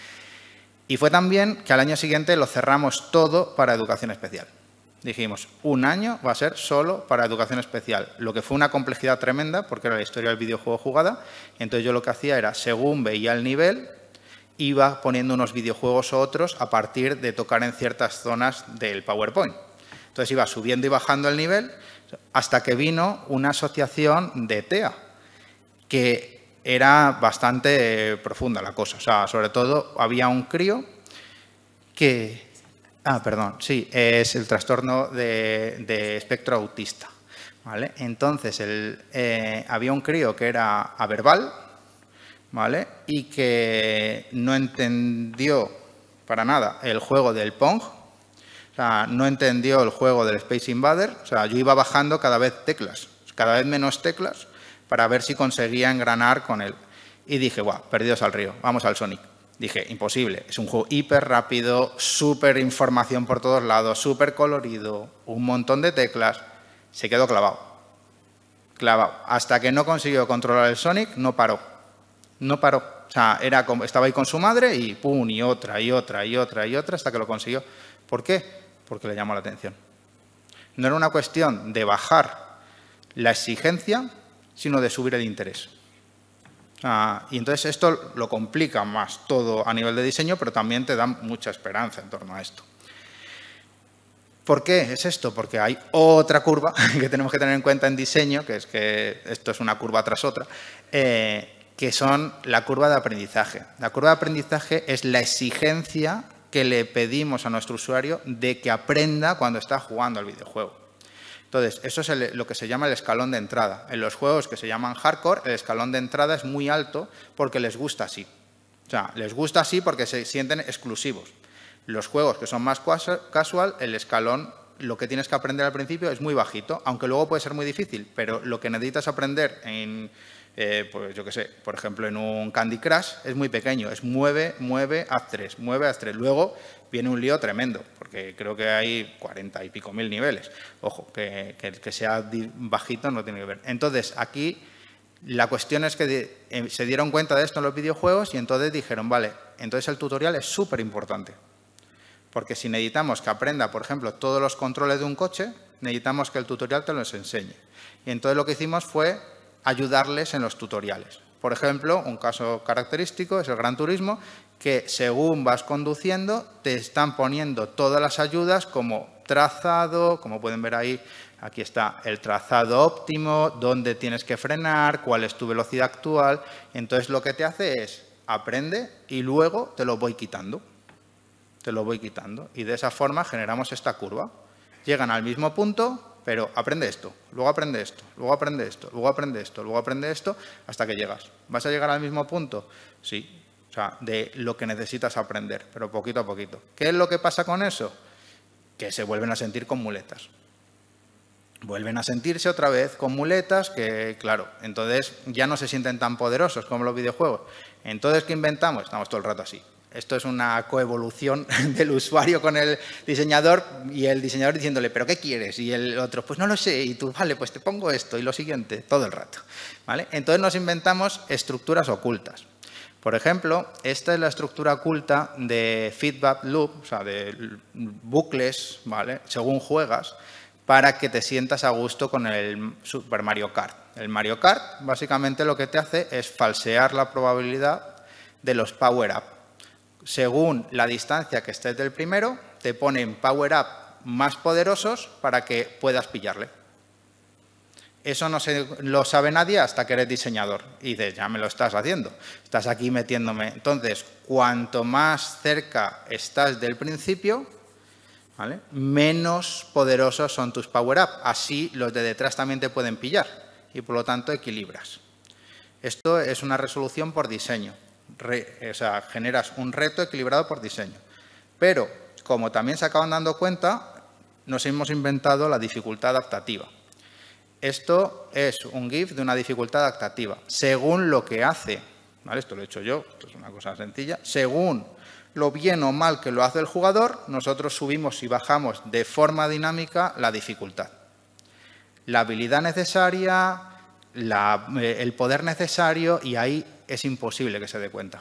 Y fue también que al año siguiente lo cerramos todo para educación especial. Dijimos, un año va a ser solo para educación especial, lo que fue una complejidad tremenda, porque era la historia del videojuego jugada. Entonces yo lo que hacía era, según veía el nivel, iba poniendo unos videojuegos u otros a partir de tocar en ciertas zonas del PowerPoint. Entonces iba subiendo y bajando el nivel hasta que vino una asociación de TEA, que era bastante profunda la cosa. O sea, sobre todo había un crío que... es el trastorno de espectro autista, ¿vale? Entonces, había un crío que era averbal, ¿vale? Y que no entendió para nada el juego del Pong, o sea, no entendió el juego del Space Invader. O sea, yo iba bajando cada vez menos teclas, para ver si conseguía engranar con él. Y dije, perdidos al río, vamos al Sonic. Dije, imposible, es un juego hiper rápido, súper información por todos lados, súper colorido, un montón de teclas. Se quedó clavado. Hasta que no consiguió controlar el Sonic, no paró. O sea, estaba ahí con su madre y pum, y otra, hasta que lo consiguió. ¿Por qué? Porque le llamó la atención. No era una cuestión de bajar la exigencia, sino de subir el interés. Y entonces esto lo complica más todo a nivel de diseño, pero también te da mucha esperanza en torno a esto. ¿Por qué es esto? Porque hay otra curva que tenemos que tener en cuenta en diseño, que es que esto es una curva tras otra, que son la curva de aprendizaje. La curva de aprendizaje es la exigencia que le pedimos a nuestro usuario de que aprenda cuando está jugando al videojuego. Entonces, eso es lo que se llama el escalón de entrada. En los juegos que se llaman hardcore, el escalón de entrada es muy alto porque les gusta así. O sea, les gusta así porque se sienten exclusivos. Los juegos que son más casual, el escalón, lo que tienes que aprender al principio es muy bajito, aunque luego puede ser muy difícil, pero lo que necesitas aprender en, pues yo qué sé, por ejemplo, en un Candy Crush es muy pequeño, es mueve, haz 3, mueve, haz 3. Luego viene un lío tremendo, porque creo que hay 40 y pico mil niveles. Ojo, que sea bajito no tiene que ver. Entonces, aquí la cuestión es que se dieron cuenta de esto en los videojuegos y entonces dijeron, vale, entonces el tutorial es súper importante. Porque si necesitamos que aprenda, por ejemplo, todos los controles de un coche, necesitamos que el tutorial te los enseñe. Y entonces lo que hicimos fue ayudarles en los tutoriales. Por ejemplo, un caso característico es el Gran Turismo, que según vas conduciendo te están poniendo todas las ayudas como trazado, como pueden ver ahí, aquí está el trazado óptimo, dónde tienes que frenar, cuál es tu velocidad actual. Entonces lo que te hace es aprende y luego te lo voy quitando. Te lo voy quitando. Y de esa forma generamos esta curva. Llegan al mismo punto, pero aprende esto, luego aprende esto, luego aprende esto, luego aprende esto, luego aprende esto, hasta que llegas. ¿Vas a llegar al mismo punto? Sí. O sea, de lo que necesitas aprender, pero poquito a poquito. ¿Qué es lo que pasa con eso? Que se vuelven a sentir con muletas. Vuelven a sentirse otra vez con muletas que, claro, entonces ya no se sienten tan poderosos como los videojuegos. Entonces, ¿qué inventamos? Estamos todo el rato así. Esto es una coevolución del usuario con el diseñador y el diseñador diciéndole, ¿pero qué quieres? Y el otro, pues no lo sé. Y tú, vale, pues te pongo esto y lo siguiente, todo el rato. ¿Vale? Entonces nos inventamos estructuras ocultas. Por ejemplo, esta es la estructura oculta de feedback loop, o sea, de bucles, ¿vale? Según juegas, para que te sientas a gusto con el Super Mario Kart. El Mario Kart, básicamente, lo que te hace es falsear la probabilidad de los power-up. Según la distancia que estés del primero, te ponen power-up más poderosos para que puedas pillarle. Eso no lo sabe nadie hasta que eres diseñador. Y dices, ya me lo estás haciendo. Estás aquí metiéndome. Entonces, cuanto más cerca estás del principio, ¿vale?, menos poderosos son tus power-up. Así los de detrás también te pueden pillar. Y por lo tanto equilibras. Esto es una resolución por diseño. O sea, generas un reto equilibrado por diseño. Pero, como también se acaban dando cuenta, nos hemos inventado la dificultad adaptativa. Esto es un GIF de una dificultad adaptativa. Según lo que hace, ¿vale?, esto lo he hecho yo, esto es una cosa sencilla, según lo bien o mal que lo hace el jugador, nosotros subimos y bajamos de forma dinámica la dificultad. La habilidad necesaria, el poder necesario, y ahí es imposible que se dé cuenta.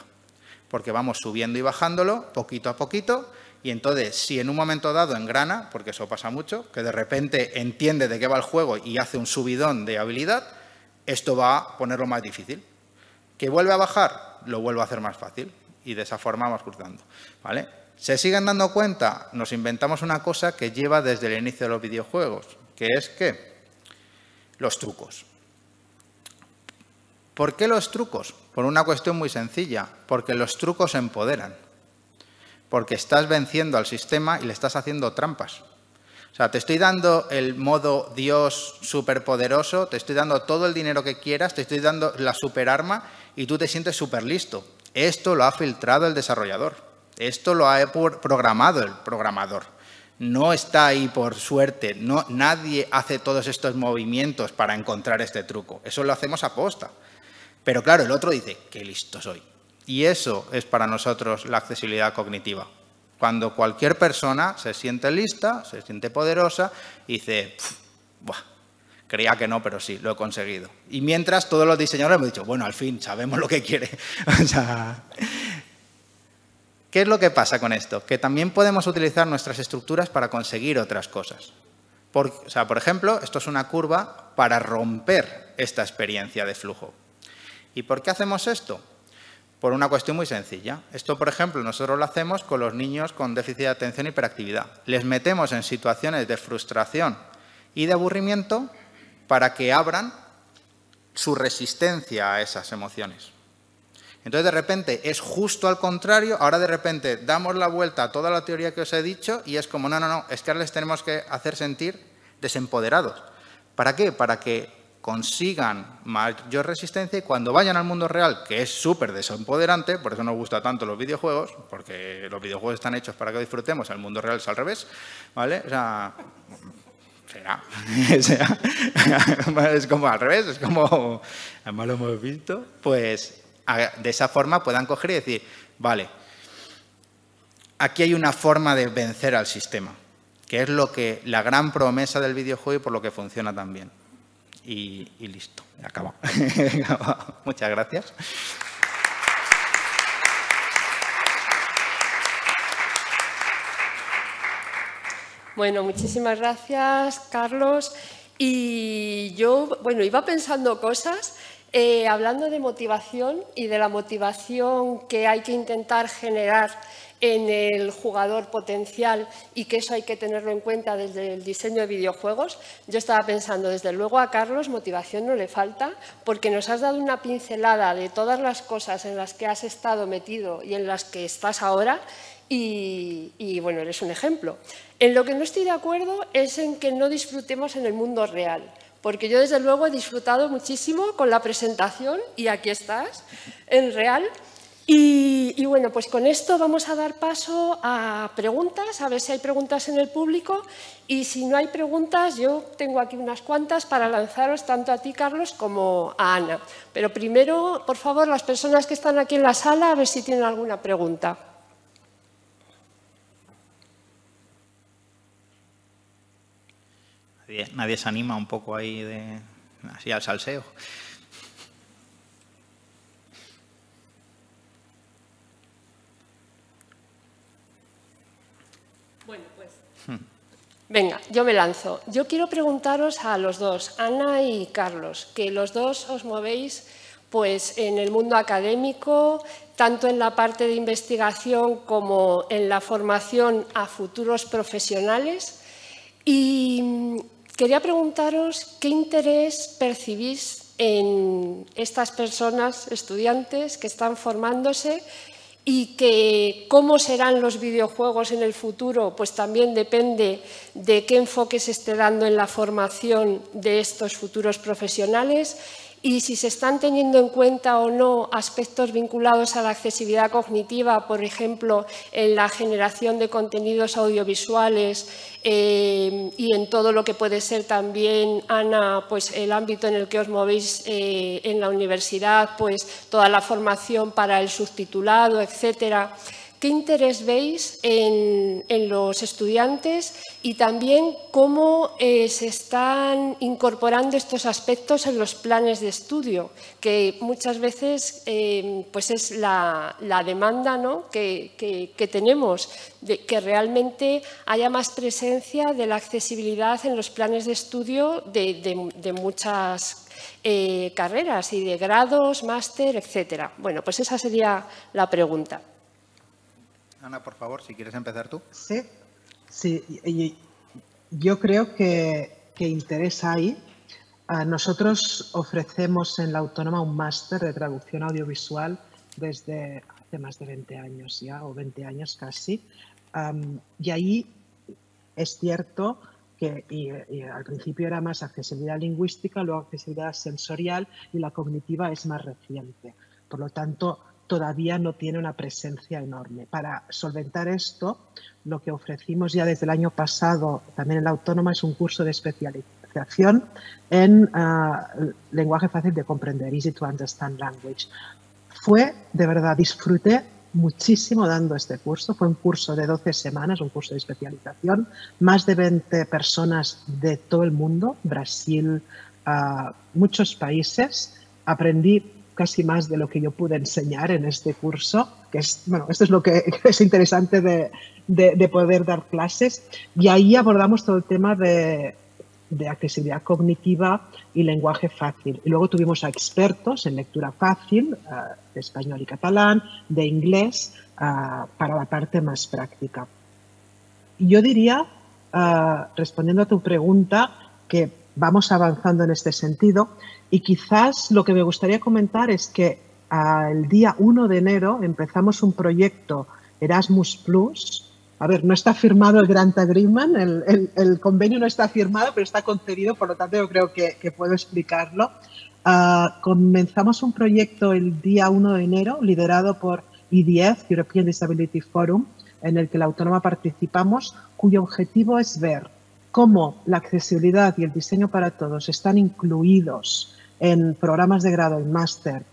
Porque vamos subiendo y bajándolo poquito a poquito, y entonces si en un momento dado engrana, porque eso pasa mucho, que de repente entiende de qué va el juego y hace un subidón de habilidad, esto va a ponerlo más difícil. ¿Que vuelve a bajar? Lo vuelve a hacer más fácil. Y de esa forma vamos cruzando, ¿vale? ¿Se siguen dando cuenta? Nos inventamos una cosa que lleva desde el inicio de los videojuegos, que es que los trucos. ¿Por qué los trucos? Por una cuestión muy sencilla, porque los trucos empoderan. Porque estás venciendo al sistema y le estás haciendo trampas. O sea, te estoy dando el modo Dios superpoderoso, te estoy dando todo el dinero que quieras, te estoy dando la superarma y tú te sientes súper listo. Esto lo ha filtrado el desarrollador. Esto lo ha programado el programador. No está ahí por suerte. Nadie hace todos estos movimientos para encontrar este truco. Eso lo hacemos a posta. Pero claro, el otro dice, qué listo soy. Y eso es para nosotros la accesibilidad cognitiva. Cuando cualquier persona se siente lista, se siente poderosa y dice, buah, creía que no, pero sí, lo he conseguido. Y mientras todos los diseñadores hemos dicho, bueno, al fin sabemos lo que quiere. O sea, ¿qué es lo que pasa con esto? Que también podemos utilizar nuestras estructuras para conseguir otras cosas. Por ejemplo, esto es una curva para romper esta experiencia de flujo. ¿Y por qué hacemos esto? Por una cuestión muy sencilla. Esto, por ejemplo, nosotros lo hacemos con los niños con déficit de atención y hiperactividad. Les metemos en situaciones de frustración y de aburrimiento para que abran su resistencia a esas emociones. Entonces, de repente, es justo al contrario. Ahora, de repente, damos la vuelta a toda la teoría que os he dicho y es como, no, es que ahora les tenemos que hacer sentir desempoderados. ¿Para qué? Para que consigan mayor resistencia y cuando vayan al mundo real, que es súper desempoderante, por eso nos gustan tanto los videojuegos, porque los videojuegos están hechos para que disfrutemos, el mundo real es al revés, ¿vale? O sea, es como al revés, es como, además lo hemos visto, pues de esa forma puedan coger y decir, vale, aquí hay una forma de vencer al sistema, que es la gran promesa del videojuego y por lo que funciona tan bien. Y listo, acabado. Muchas gracias. Bueno, muchísimas gracias, Carlos. Y yo, bueno, iba pensando cosas, hablando de motivación y de la motivación que hay que intentar generar en el jugador potencial y que eso hay que tenerlo en cuenta desde el diseño de videojuegos. Yo estaba pensando, desde luego a Carlos motivación no le falta porque nos has dado una pincelada de todas las cosas en las que has estado metido y en las que estás ahora y bueno, eres un ejemplo. En lo que no estoy de acuerdo es en que no disfrutemos en el mundo real, porque yo desde luego he disfrutado muchísimo con la presentación y aquí estás, en real. Y bueno, pues con esto vamos a dar paso a preguntas, a ver si hay preguntas en el público y si no hay preguntas, yo tengo aquí unas cuantas para lanzaros tanto a ti, Carlos, como a Ana. Pero primero, por favor, las personas que están aquí en la sala, a ver si tienen alguna pregunta. Nadie se anima un poco ahí así al salseo. Bueno, pues venga, yo me lanzo. Yo quiero preguntaros a los dos, Ana y Carlos, que los dos os movéis pues, en el mundo académico, tanto en la parte de investigación como en la formación a futuros profesionales. Y quería preguntaros qué interés percibís en estas personas, estudiantes que están formándose y que cómo serán los videojuegos en el futuro, pues también depende de qué enfoque se esté dando en la formación de estos futuros profesionales y si se están teniendo en cuenta o no aspectos vinculados a la accesibilidad cognitiva, por ejemplo, en la generación de contenidos audiovisuales y en todo lo que puede ser también, Ana, pues el ámbito en el que os movéis en la universidad, pues toda la formación para el subtitulado, etcétera. ¿Qué interés veis en los estudiantes y también cómo se están incorporando estos aspectos en los planes de estudio? Que muchas veces pues es la demanda, ¿no? que tenemos, de que realmente haya más presencia de la accesibilidad en los planes de estudio de muchas carreras y de grados, máster, etcétera. Bueno, pues esa sería la pregunta. Ana, por favor, si quieres empezar tú. Sí, yo creo que interés hay. Nosotros ofrecemos en la Autónoma un máster de traducción audiovisual desde hace más de 20 años ya, o 20 años casi. Y ahí es cierto que y al principio era más accesibilidad lingüística, luego accesibilidad sensorial y la cognitiva es más reciente. Por lo tanto, todavía no tiene una presencia enorme. Para solventar esto, lo que ofrecimos ya desde el año pasado, también en la Autónoma, es un curso de especialización en lenguaje fácil de comprender, Easy to Understand Language. De verdad, disfruté muchísimo dando este curso. Fue un curso de 12 semanas, un curso de especialización, más de 20 personas de todo el mundo, Brasil, muchos países. Aprendí casi más de lo que yo pude enseñar en este curso, que es, bueno, esto es lo que es interesante de poder dar clases. Y ahí abordamos todo el tema de accesibilidad cognitiva y lenguaje fácil. Y luego tuvimos a expertos en lectura fácil, de español y catalán, de inglés, para la parte más práctica. Yo diría, respondiendo a tu pregunta, que vamos avanzando en este sentido. Y quizás lo que me gustaría comentar es que el día 1 de enero empezamos un proyecto Erasmus+. A ver, no está firmado el Grant Agreement, el convenio no está firmado, pero está concedido, por lo tanto yo creo que puedo explicarlo. Comenzamos un proyecto el día 1 de enero liderado por EDF, European Disability Forum, en el que la Autónoma participamos, cuyo objetivo es ver cómo la accesibilidad y el diseño para todos están incluidos en programas de grado y máster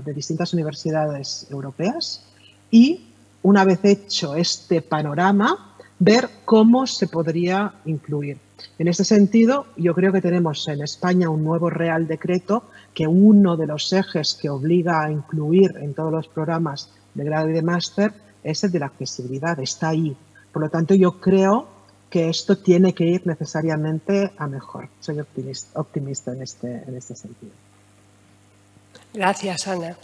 de distintas universidades europeas y, una vez hecho este panorama, ver cómo se podría incluir. En este sentido, yo creo que tenemos en España un nuevo Real Decreto que uno de los ejes que obliga a incluir en todos los programas de grado y de máster es el de la accesibilidad, está ahí. Por lo tanto, yo creo que esto tiene que ir necesariamente a mejor. Soy optimista en este sentido. Gracias, Ana.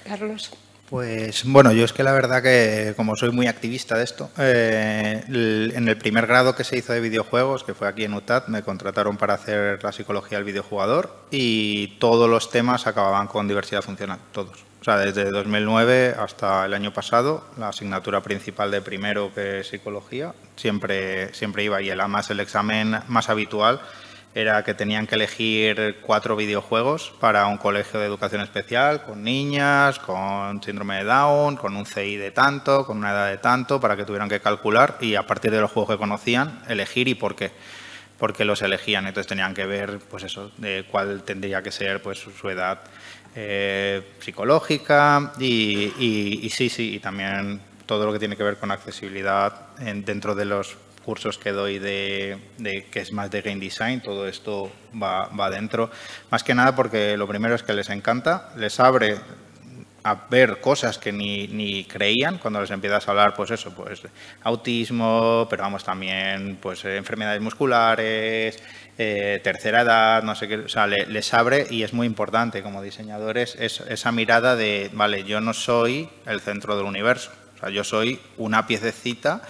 Carlos. Pues bueno, yo es que la verdad que como soy muy activista de esto, en el primer grado que se hizo de videojuegos, que fue aquí en UTAD, me contrataron para hacer la psicología del videojugador y todos los temas acababan con diversidad funcional, todos. O sea, desde 2009 hasta el año pasado, la asignatura principal de primero, que es psicología, siempre iba y además el examen más habitual era que tenían que elegir 4 videojuegos para un colegio de educación especial, con niñas, con síndrome de Down, con un CI de tanto, con una edad de tanto, para que tuvieran que calcular y a partir de los juegos que conocían, elegir y por qué. Porque los elegían, entonces tenían que ver, pues eso, de cuál tendría que ser pues su edad psicológica y sí, y también todo lo que tiene que ver con accesibilidad dentro de los cursos que doy de que es más de game design, todo esto va dentro. Más que nada porque lo primero es que les encanta, les abre a ver cosas que ni creían cuando les empiezas a hablar, pues eso, pues autismo, pero vamos también pues enfermedades musculares, tercera edad, no sé qué, o sea, les abre y es muy importante como diseñadores esa mirada de, vale, yo no soy el centro del universo, o sea, yo soy una piececita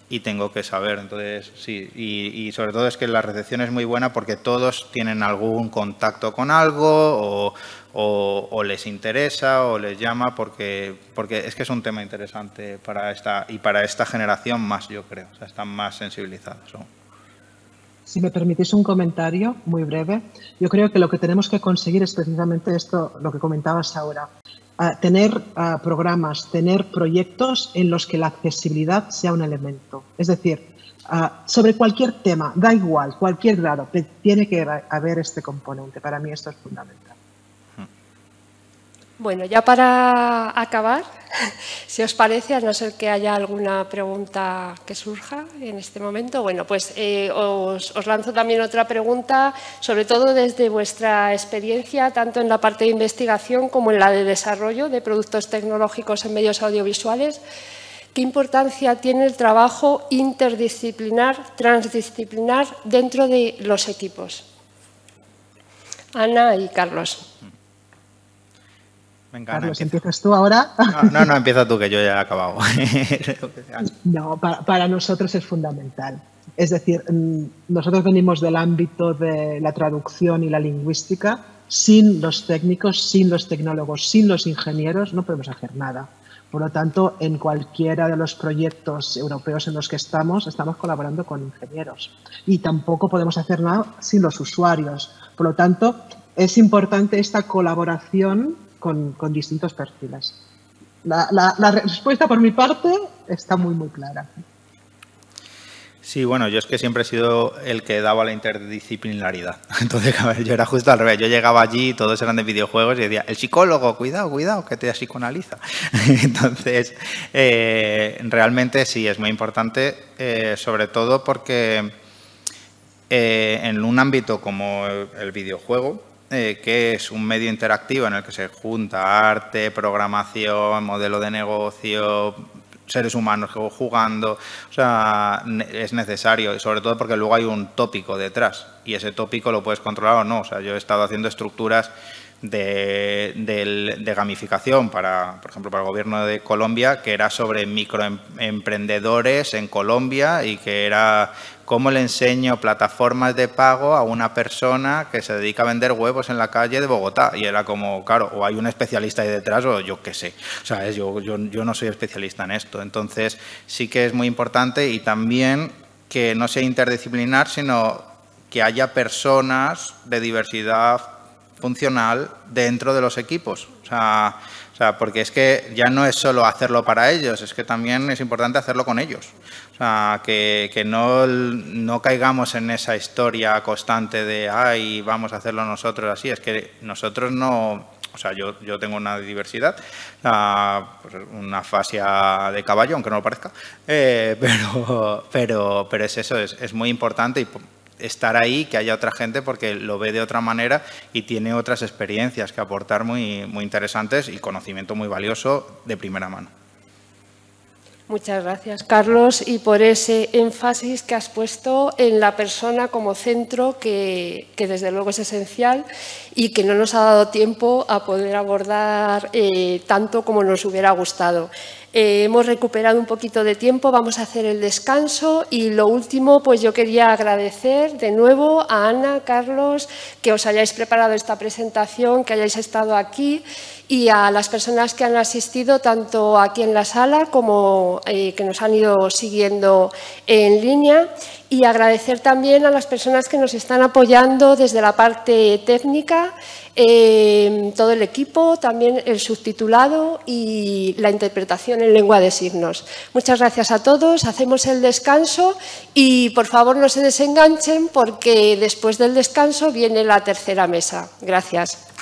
y tengo que saber. Entonces, sí, y sobre todo es que la recepción es muy buena porque todos tienen algún contacto con algo o les interesa o les llama porque es que es un tema interesante para esta generación más, yo creo. O sea, están más sensibilizados. Si me permitís un comentario muy breve, yo creo que lo que tenemos que conseguir es precisamente esto, lo que comentabas ahora. Tener programas, tener proyectos en los que la accesibilidad sea un elemento. Es decir, sobre cualquier tema, da igual, cualquier grado, tiene que haber este componente. Para mí esto es fundamental. Bueno, ya para acabar, si os parece, a no ser que haya alguna pregunta que surja en este momento, bueno, pues os lanzo también otra pregunta, sobre todo desde vuestra experiencia, tanto en la parte de investigación como en la de desarrollo de productos tecnológicos en medios audiovisuales. ¿Qué importancia tiene el trabajo interdisciplinar, transdisciplinar dentro de los equipos? Ana y Carlos. Venga, Carlos, ¿empiezas tú ahora? No, empieza tú, que yo ya he acabado. No, para nosotros es fundamental. Es decir, nosotros venimos del ámbito de la traducción y la lingüística. Sin los técnicos, sin los tecnólogos, sin los ingenieros, no podemos hacer nada. Por lo tanto, en cualquiera de los proyectos europeos en los que estamos colaborando con ingenieros. Y tampoco podemos hacer nada sin los usuarios. Por lo tanto, es importante esta colaboración con distintos perfiles. La respuesta por mi parte está muy clara. Sí, bueno, yo es que siempre he sido el que daba la interdisciplinaridad. Entonces, yo era justo al revés. Yo llegaba allí, todos eran de videojuegos y decía, el psicólogo, cuidado, que te psicoanaliza. Entonces, realmente sí, es muy importante, sobre todo porque en un ámbito como el videojuego, que es un medio interactivo en el que se junta arte, programación, modelo de negocio, seres humanos jugando, o sea, es necesario, sobre todo porque luego hay un tópico detrás y ese tópico lo puedes controlar o no. O sea, yo he estado haciendo estructuras de gamificación para, por ejemplo, para el gobierno de Colombia, que era sobre microemprendedores en Colombia y que era cómo le enseño plataformas de pago a una persona que se dedica a vender huevos en la calle de Bogotá. Y era como, claro, o hay un especialista ahí detrás o yo qué sé. O sea, yo no soy especialista en esto. Entonces, sí que es muy importante y también que no sea interdisciplinar, sino que haya personas de diversidad funcional dentro de los equipos. O sea, porque es que ya no es solo hacerlo para ellos, es que también es importante hacerlo con ellos. O sea, que no caigamos en esa historia constante de, ay, vamos a hacerlo nosotros así. Es que nosotros no... O sea, yo tengo una diversidad, pues una fascia de caballo, aunque no lo parezca, pero es eso, es muy importante y estar ahí, que haya otra gente porque lo ve de otra manera y tiene otras experiencias que aportar muy interesantes y conocimiento muy valioso de primera mano. Muchas gracias, Carlos, y por ese énfasis que has puesto en la persona como centro, que desde luego es esencial y que no nos ha dado tiempo a poder abordar tanto como nos hubiera gustado. Hemos recuperado un poquito de tiempo, vamos a hacer el descanso y lo último, pues yo quería agradecer de nuevo a Ana, Carlos, que os hayáis preparado esta presentación, que hayáis estado aquí y a las personas que han asistido tanto aquí en la sala como que nos han ido siguiendo en línea, y agradecer también a las personas que nos están apoyando desde la parte técnica, todo el equipo, también el subtitulado y la interpretación en lengua de signos. Muchas gracias a todos, hacemos el descanso y por favor no se desenganchen porque después del descanso viene la tercera mesa. Gracias.